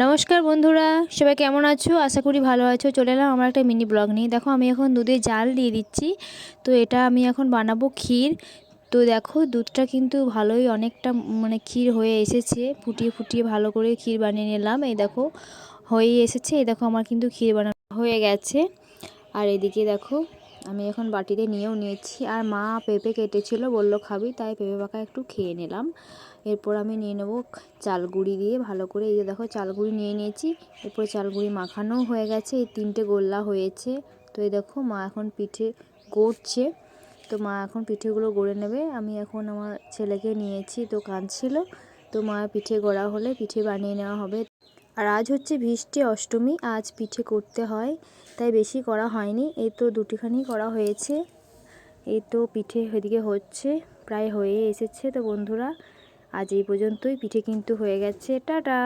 নমস্কার বন্ধুরা, সবাই কেমন আছো? আশা করি ভালো আছো। চলে এলাম আমার একটা মিনি ব্লগ নিয়ে। দেখো আমি এখন দুধে জাল দিয়ে দিচ্ছি। তো এটা আমি এখন বানাবো ক্ষীর। তো দেখো দুধটা কিন্তু ভালোই অনেকটা ক্ষীর হয়ে এসেছে। ফুটিয়ে ফুটিয়ে ভালো করে ক্ষীর বানিয়ে নিলাম। এই দেখো হয়েই এসেছে। এই দেখো আমার কিন্তু ক্ষীর বানানো হয়ে গেছে। আর এদিকে দেখো আমি এখন বাটিতে নিয়েও নিয়েছি। আর মা পেঁপে কেটেছিল, বললো খাবি, তাই পেঁপে পাকা একটু খেয়ে নিলাম। এরপর আমি নিয়ে নেবো চালগুড়ি দিয়ে ভালো করে। এই যে দেখো চালগুড়ি নিয়ে নিয়েছি। এরপর চালগুড়ি মাখানোও হয়ে গেছে। এই 3টে গোল্লা হয়েছে। তো এই দেখো মা এখন পিঠে গড়ছে। তো মা এখন পিঠেগুলো গড়ে নেবে। আমি এখন আমার ছেলেকে নিয়েছি, তো কাঁদছিল। তো মা পিঠে গড়া হলে পিঠে বানিয়ে নেওয়া হবে। আর আজ হচ্ছে ভিষ্টি অষ্টমী, আজ পিঠে করতে হয়, তাই বেশি করা হয়নি। এই তো দুটিখানি করা হয়েছে। এই তো পিঠে এদিকে হচ্ছে, প্রায় হয়ে এসেছে। তো বন্ধুরা আজ এই পর্যন্তই। পিঠে কিন্তু হয়ে গেছে। টাটা।